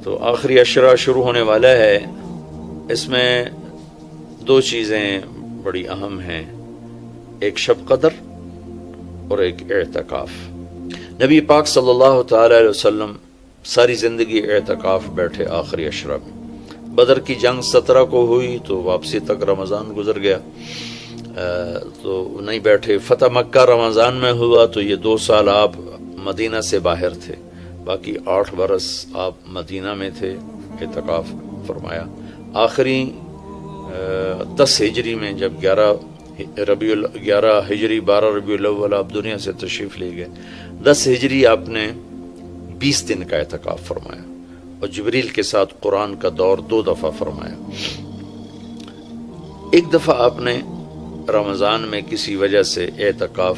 تو آخری عشرہ شروع ہونے والا ہے، اس میں دو چیزیں بڑی اہم ہیں، ایک شب قدر اور ایک اعتکاف۔ نبی پاک صلی اللہ تعالی علیہ وسلم ساری زندگی اعتکاف بیٹھے آخری عشرہ میں۔ بدر کی جنگ 17 کو ہوئی تو واپسی تک رمضان گزر گیا، تو نہیں بیٹھے۔ فتح مکہ رمضان میں ہوا تو یہ 2 سال آپ مدینہ سے باہر تھے، باقی 8 برس آپ مدینہ میں تھے، اعتکاف فرمایا۔ آخری 10 ہجری میں جب 11 ہجری 12 ربیع الاول آپ دنیا سے تشریف لے گئے، 10 ہجری آپ نے 20 دن کا اعتکاف فرمایا، اور جبریل کے ساتھ قرآن کا دور 2 دفعہ فرمایا۔ ایک دفعہ آپ نے رمضان میں کسی وجہ سے اعتکاف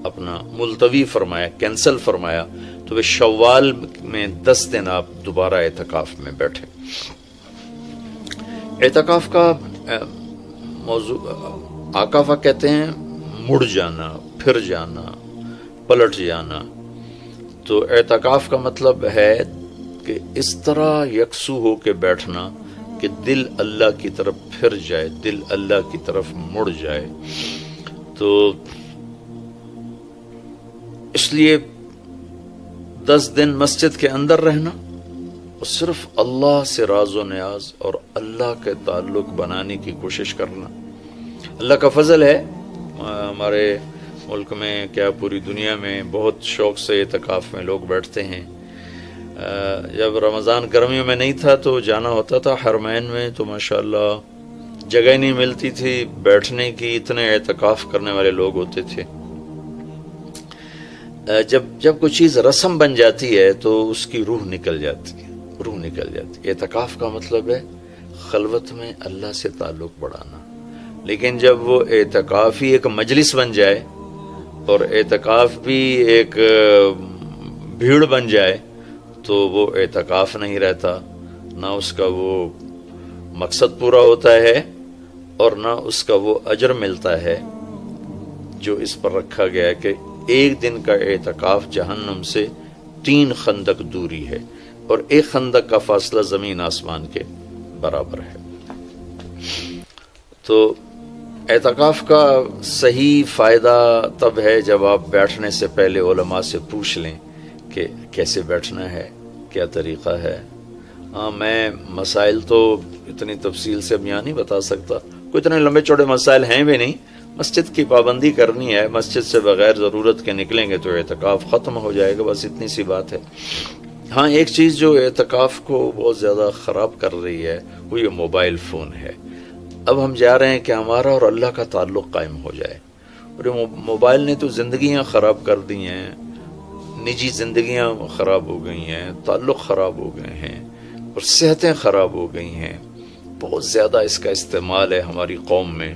اپنا ملتوی فرمایا، کینسل فرمایا، تو وہ شوال میں 10 دن آپ دوبارہ اعتکاف میں بیٹھے۔ اعتکاف کا موضوع عاکفہ کہتے ہیں مڑ جانا، پھر جانا، پلٹ جانا۔ تو اعتکاف کا مطلب ہے کہ اس طرح یکسو ہو کے بیٹھنا کہ دل اللہ کی طرف پھر جائے، دل اللہ کی طرف مڑ جائے۔ تو اس لیے 10 دن مسجد کے اندر رہنا اور صرف اللہ سے راز و نیاز اور اللہ کے تعلق بنانے کی کوشش کرنا۔ اللہ کا فضل ہے، ہمارے ملک میں کیا پوری دنیا میں بہت شوق سے اعتکاف میں لوگ بیٹھتے ہیں۔ جب رمضان گرمیوں میں نہیں تھا تو جانا ہوتا تھا حرمین میں، تو ماشاءاللہ جگہ نہیں ملتی تھی بیٹھنے کی، اتنے اعتکاف کرنے والے لوگ ہوتے تھے۔ جب کوئی چیز رسم بن جاتی ہے تو اس کی روح نکل جاتی ہے، روح نکل جاتی ہے۔ اعتکاف کا مطلب ہے خلوت میں اللہ سے تعلق بڑھانا۔ لیکن جب وہ اعتکاف ہی ایک مجلس بن جائے اور اعتکاف بھی ایک بھیڑ بن جائے تو وہ اعتکاف نہیں رہتا، نہ اس کا وہ مقصد پورا ہوتا ہے اور نہ اس کا وہ اجر ملتا ہے جو اس پر رکھا گیا ہے کہ ایک دن کا اعتکاف جہنم سے 3 خندق دوری ہے، اور ایک خندق کا فاصلہ زمین آسمان کے برابر ہے۔ تو اعتکاف کا صحیح فائدہ تب ہے جب آپ بیٹھنے سے پہلے علماء سے پوچھ لیں کہ کیسے بیٹھنا ہے، کیا طریقہ ہے۔ میں مسائل تو اتنی تفصیل سے اب یہاں نہیں بتا سکتا، کوئی اتنے لمبے چوڑے مسائل ہیں بھی نہیں۔ مسجد کی پابندی کرنی ہے، مسجد سے بغیر ضرورت کے نکلیں گے تو اعتکاف ختم ہو جائے گا، بس اتنی سی بات ہے۔ ہاں ایک چیز جو اعتکاف کو بہت زیادہ خراب کر رہی ہے وہ یہ موبائل فون ہے۔ اب ہم جا رہے ہیں کہ ہمارا اور اللہ کا تعلق قائم ہو جائے، اور موبائل نے تو زندگیاں خراب کر دی ہیں، نجی زندگیاں خراب ہو گئی ہیں، تعلق خراب ہو گئے ہیں، اور صحتیں خراب ہو گئی ہیں۔ بہت زیادہ اس کا استعمال ہے ہماری قوم میں۔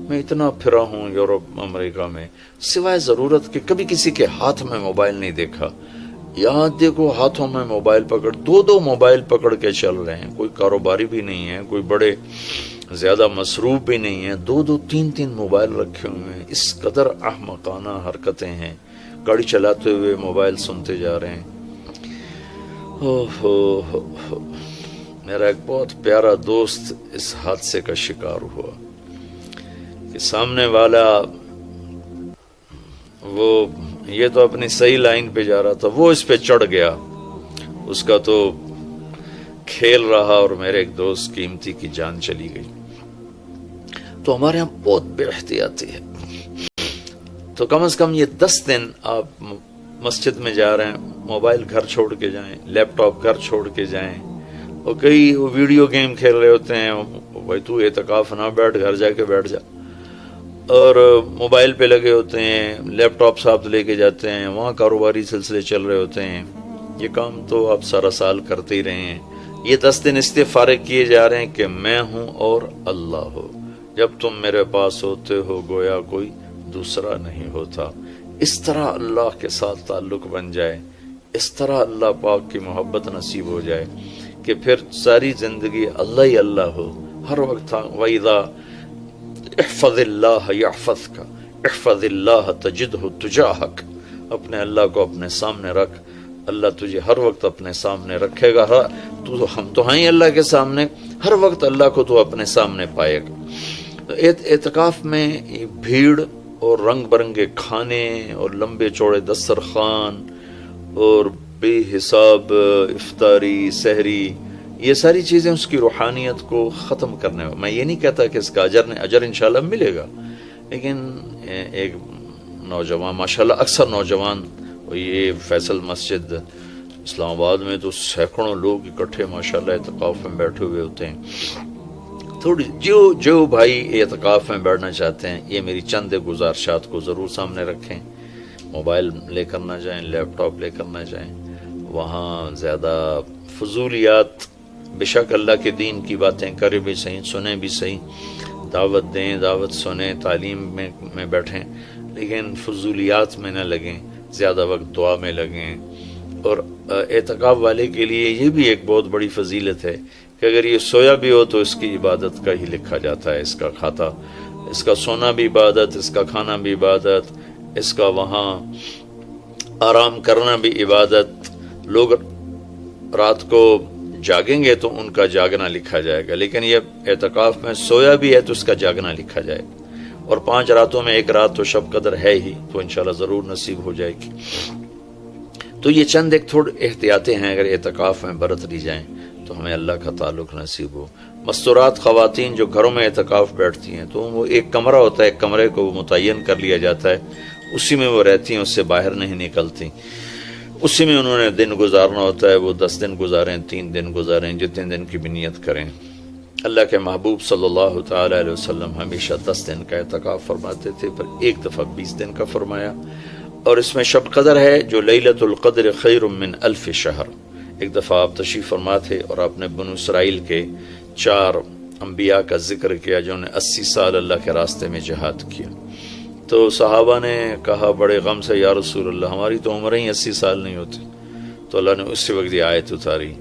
میں اتنا پھرا ہوں یورپ امریکہ میں، سوائے ضرورت کہ کبھی کسی کے ہاتھ میں موبائل نہیں دیکھا۔ یہاں دیکھو ہاتھوں میں موبائل پکڑ، 2 موبائل پکڑ کے چل رہے ہیں، کوئی کاروباری بھی نہیں ہے، کوئی بڑے زیادہ مصروف بھی نہیں ہے، 2 3 موبائل رکھے ہوئے ہیں۔ اس قدر احمقانہ حرکتیں ہیں، گاڑی چلاتے ہوئے موبائل سنتے جا رہے ہیں۔ میرا ایک بہت پیارا دوست اس حادثے کا شکار ہوا کہ سامنے والا وہ یہ تو اپنی صحیح لائن پہ جا رہا تھا، وہ اس پہ چڑھ گیا، اس کا تو کھیل رہا اور میرے ایک دوست قیمتی کی جان چلی گئی۔ تو ہمارے یہاں بہت بے احتیاطی ہے۔ تو کم از کم یہ 10 دن آپ مسجد میں جا رہے ہیں، موبائل گھر چھوڑ کے جائیں، لیپ ٹاپ گھر چھوڑ کے جائیں، اور کئی ویڈیو گیم کھیل رہے ہوتے ہیں، بھائی تو اعتکاف نہ بیٹھ، گھر جا کے بیٹھ جا، اور موبائل پہ لگے ہوتے ہیں، لیپ ٹاپ ساتھ لے کے جاتے ہیں، وہاں کاروباری سلسلے چل رہے ہوتے ہیں۔ یہ کام تو آپ سارا سال کرتے ہی رہے ہیں۔ یہ 10 دن اس لیے فارغ کیے جا رہے ہیں کہ میں ہوں اور اللہ ہو، جب تم میرے پاس ہوتے ہو گویا کوئی دوسرا نہیں ہوتا۔ اس طرح اللہ کے ساتھ تعلق بن جائے، اس طرح اللہ پاک کی محبت نصیب ہو جائے کہ پھر ساری زندگی اللہ ہی اللہ ہو ہر وقت۔ وَإِذَا احفظ اللہ یحفظک احفظ اللہ تجدہ تجاہک، اپنے اللہ کو اپنے سامنے رکھ اللہ تجھے ہر وقت اپنے سامنے رکھے گا. ہم تو ہیں اللہ کے سامنے، ہر وقت اللہ کو تو اپنے سامنے پائے گا. تو اعتکاف میں بھیڑ اور رنگ برنگے کھانے اور لمبے چوڑے دسترخوان اور بے حساب افطاری سحری، یہ ساری چیزیں اس کی روحانیت کو ختم کرنے میں. میں یہ نہیں کہتا کہ اس کا اجر انشاءاللہ ملے گا، لیکن ایک نوجوان ماشاءاللہ اکثر نوجوان، یہ فیصل مسجد اسلام آباد میں تو سینکڑوں لوگ اکٹھے ماشاءاللہ اعتکاف میں بیٹھے ہوئے ہوتے ہیں. تھوڑی جو بھائی اعتکاف میں بیٹھنا چاہتے ہیں، یہ میری چند گزارشات کو ضرور سامنے رکھیں. موبائل لے کر نہ جائیں، لیپ ٹاپ لے کر نہ جائیں، وہاں زیادہ فضولیات، بے شک اللہ کے دین کی باتیں کریں بھی صحیح، سنیں بھی صحیح، دعوت دیں، دعوت سنیں، تعلیم میں بیٹھیں، لیکن فضولیات میں نہ لگیں، زیادہ وقت دعا میں لگیں. اور اعتکاف والے کے لیے یہ بھی ایک بہت بڑی فضیلت ہے کہ اگر یہ سویا بھی ہو تو اس کی عبادت کا ہی لکھا جاتا ہے. اس کا کھاتا، اس کا سونا بھی عبادت، اس کا کھانا بھی عبادت، اس کا وہاں آرام کرنا بھی عبادت. لوگ رات کو جاگیں گے تو ان کا جاگنا لکھا جائے گا، لیکن یہ اعتکاف میں سویا بھی ہے تو اس کا جاگنا لکھا جائے گا. اور 5 راتوں میں ایک رات تو شب قدر ہے ہی، تو انشاءاللہ ضرور نصیب ہو جائے گی. تو یہ چند ایک تھوڑے احتیاطیں ہیں، اگر اعتکاف میں برت لی جائیں تو ہمیں اللہ کا تعلق نصیب ہو. مستورات خواتین جو گھروں میں اعتکاف بیٹھتی ہیں، تو وہ ایک کمرہ ہوتا ہے، ایک کمرے کو متعین کر لیا جاتا ہے، اسی میں وہ رہتی ہیں، اس سے باہر نہیں نکلتی. اسی میں انہوں نے دن گزارنا ہوتا ہے. وہ 10 دن گزاریں، 3 دن گزاریں، جتنے دن کی بھی نیت کریں. اللہ کے محبوب صلی اللہ تعالی علیہ وسلم ہمیشہ 10 دن کا اعتکاف فرماتے تھے، پر ایک دفعہ 20 دن کا فرمایا. اور اس میں شب قدر ہے جو لیلۃ القدر خیر من 1000 شہر. ایک دفعہ آپ تشریف فرما تھے اور آپ نے بنو اسرائیل کے 4 انبیاء کا ذکر کیا جنہوں نے 80 سال اللہ کے راستے میں جہاد کیا. تو صحابہ نے کہا بڑے غم سے، یا رسول اللہ ہماری تو عمریں ہی 80 سال نہیں ہوتی. تو اللہ نے اسی وقت یہ آیت اتاری،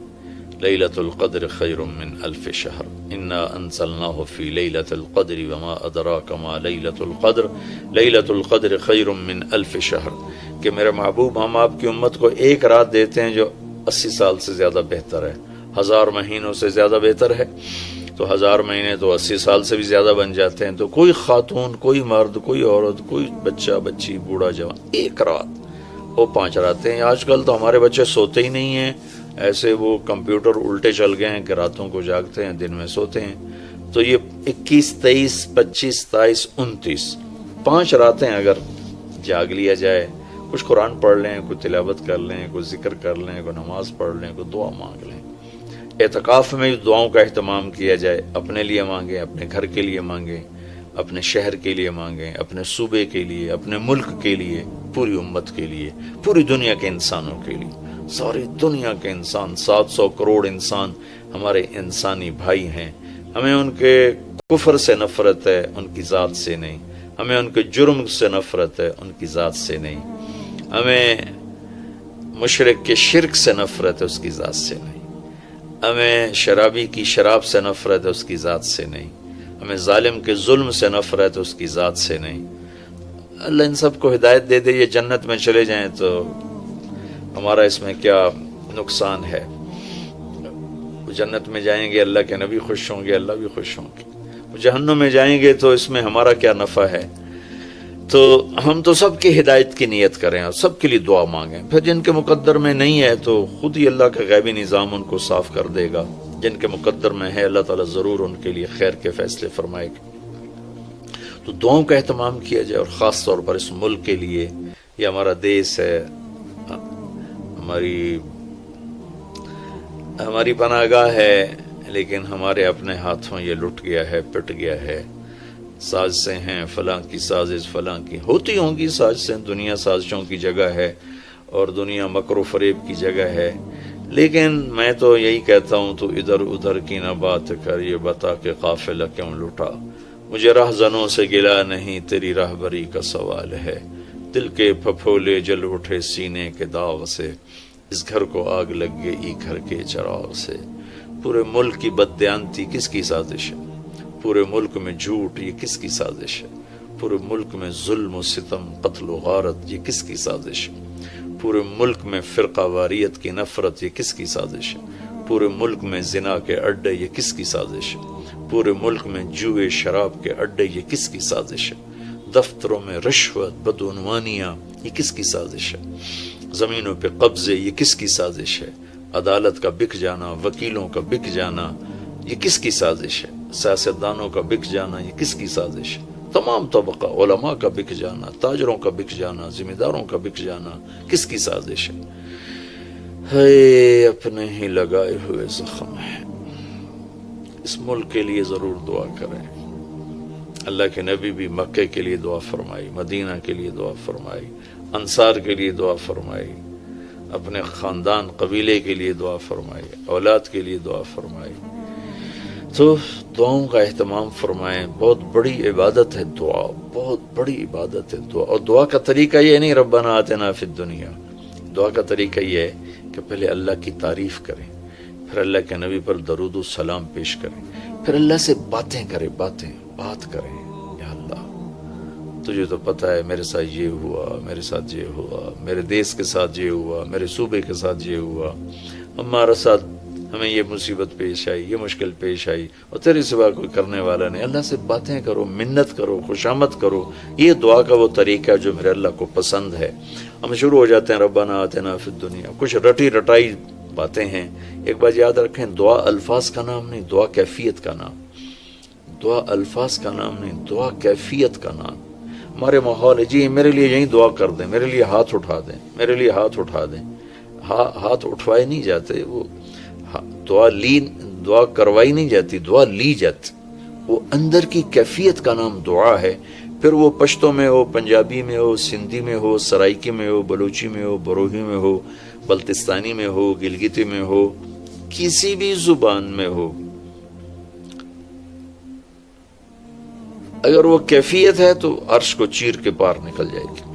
لیلۃ القدر خیر من 1000 شہر انا انزلناہ فی لیلۃ القدر وما ادراک ما لیلۃ القدر لیلۃ القدر خیر من 1000 شہر. کہ میرے محبوب ہم آپ کی امت کو ایک رات دیتے ہیں جو 80 سال سے زیادہ بہتر ہے، 1000 مہینوں سے زیادہ بہتر ہے. تو 1000 مہینے تو 80 سال سے بھی زیادہ بن جاتے ہیں. تو کوئی خاتون، کوئی مرد، کوئی عورت، کوئی بچہ بچی، بوڑھا جوان، ایک رات، وہ 5 راتیں ہیں. آج کل تو ہمارے بچے سوتے ہی نہیں ہیں، ایسے وہ کمپیوٹر الٹے چل گئے ہیں کہ راتوں کو جاگتے ہیں، دن میں سوتے ہیں. تو یہ 21، 23، 25، 27، 29 5 راتیں اگر جاگ لیا جائے، کچھ قرآن پڑھ لیں، کوئی تلاوت کر لیں، کوئی ذکر کر لیں، کوئی نماز پڑھ لیں، کوئی دعا مانگ لیں. اعتکاف میں دعاؤں کا اہتمام کیا جائے. اپنے لیے مانگیں، اپنے گھر کے لیے مانگیں، اپنے شہر کے لیے مانگیں، اپنے صوبے کے لیے، اپنے ملک کے لیے، پوری امت کے لیے، پوری دنیا کے انسانوں کے لیے. ساری دنیا کے انسان، 700 کروڑ انسان ہمارے انسانی بھائی ہیں. ہمیں ان کے کفر سے نفرت ہے، ان کی ذات سے نہیں. ہمیں ان کے جرم سے نفرت ہے، ان کی ذات سے نہیں. ہمیں مشرک کے شرک سے نفرت ہے، اس کی ذات سے نہیں. ہمیں شرابی کی شراب سے نفرت ہے، اس کی ذات سے نہیں. ہمیں ظالم کے ظلم سے نفرت ہے، اس کی ذات سے نہیں. اللہ ان سب کو ہدایت دے دے، یہ جنت میں چلے جائیں تو ہمارا اس میں کیا نقصان ہے. جنت میں جائیں گے، اللہ کے نبی خوش ہوں گے، اللہ بھی خوش ہوں گے. جہنم میں جائیں گے تو اس میں ہمارا کیا نفع ہے. تو ہم تو سب کی ہدایت کی نیت کریں اور سب کے لیے دعا مانگیں. پھر جن کے مقدر میں نہیں ہے تو خود ہی اللہ کا غیبی نظام ان کو صاف کر دے گا. جن کے مقدر میں ہے اللہ تعالیٰ ضرور ان کے لیے خیر کے فیصلے فرمائے گا. تو دعاؤں کا اہتمام کیا جائے، اور خاص طور پر اس ملک کے لیے. یہ ہمارا دیس ہے، ہماری پناہ گاہ ہے، لیکن ہمارے اپنے ہاتھوں یہ لٹ گیا ہے، پٹ گیا ہے. سازشیں ہیں، فلاں کی سازش، فلاں کی ہوتی ہوں گی سازشیں. دنیا سازشوں کی جگہ ہے اور دنیا مکر و فریب کی جگہ ہے. لیکن میں تو یہی کہتا ہوں، تو ادھر ادھر کی نہ بات کر، یہ بتا کہ قافلہ کیوں لٹا. مجھے رہزنوں سے گلا نہیں، تیری راہبری کا سوال ہے. دل کے پھپھولے جل اٹھے سینے کے داغ سے، اس گھر کو آگ لگ گئی گھر کے چراغ سے. پورے ملک کی بددیانتی کس کی سازش ہے؟ پورے ملک میں جھوٹ، یہ کس کی سازش ہے؟ پورے ملک میں ظلم و ستم، قتل و غارت، یہ کس کی سازش ہے؟ پورے ملک میں فرقہ واریت کی نفرت یہ کس کی سازش ہے؟ پورے ملک میں زنا کے اڈے یہ کس کی سازش ہے؟ پورے ملک میں جوئے شراب کے اڈے یہ کس کی سازش ہے؟ دفتروں میں رشوت بدعنوانیاں یہ کس کی سازش ہے؟ زمینوں پہ قبضے یہ کس کی سازش ہے؟ عدالت کا بک جانا، وکیلوں کا بک جانا یہ کس کی سازش ہے؟ سیاستدانوں کا بک جانا یہ کس کی سازش ہے؟ تمام طبقہ، علماء کا بک جانا، تاجروں کا بک جانا، ذمہ داروں کا بک جانا کس کی سازش ہے؟ ہے اپنے ہی لگائے ہوئے زخم ہے۔ اس ملک کے لیے ضرور دعا کریں۔ اللہ کے نبی بھی مکے کے لیے دعا فرمائی، مدینہ کے لیے دعا فرمائی، انصار کے لیے دعا فرمائی، اپنے خاندان قبیلے کے لیے دعا فرمائی، اولاد کے لیے دعا فرمائی۔ تو دعاؤں کا اہتمام فرمائیں۔ بہت بڑی عبادت ہے دعا، بہت بڑی عبادت ہے دعا۔ اور دعا کا طریقہ یہ نہیں ربنا آتنا فی الدنیا، دعا کا طریقہ یہ ہے کہ پہلے اللہ کی تعریف کریں، پھر اللہ کے نبی پر درود و سلام پیش کریں، پھر اللہ سے بات کریں۔ یا اللہ تجھے تو پتہ ہے میرے ساتھ یہ ہوا، میرے ساتھ یہ ہوا، میرے دیس کے ساتھ یہ ہوا، میرے صوبے کے ساتھ یہ ہوا، ہمارا ساتھ ہمیں یہ مصیبت پیش آئی، یہ مشکل پیش آئی، اور تیرے سوا کوئی کرنے والا نہیں۔ اللہ سے باتیں کرو، منت کرو، خوشامد کرو۔ یہ دعا کا وہ طریقہ ہے جو میرے اللہ کو پسند ہے۔ ہم شروع ہو جاتے ہیں ربنا آتنا فی الدنیا، کچھ رٹی رٹائی باتیں ہیں۔ ایک بات یاد رکھیں، دعا الفاظ کا نام نہیں، دعا کیفیت کا نام۔ دعا الفاظ کا نام نہیں، دعا کیفیت کا نام۔ ہمارے ماحول ہے جی میرے لیے یہیں دعا کر دیں، میرے لیے ہاتھ اٹھا دیں، میرے لیے ہاتھ اٹھا دیں۔ ہاتھ اٹھوائے نہیں جاتے، وہ دعا کروائی نہیں جاتی، دعا لی جاتی۔ وہ اندر کی کیفیت کا نام دعا ہے۔ پھر وہ پشتو میں ہو، پنجابی میں ہو، سندھی میں ہو، سرائکی میں ہو، بلوچی میں ہو، بروہی میں ہو، بلتستانی میں ہو، گلگتی میں ہو، کسی بھی زبان میں ہو، اگر وہ کیفیت ہے تو عرش کو چیر کے پار نکل جائے گی۔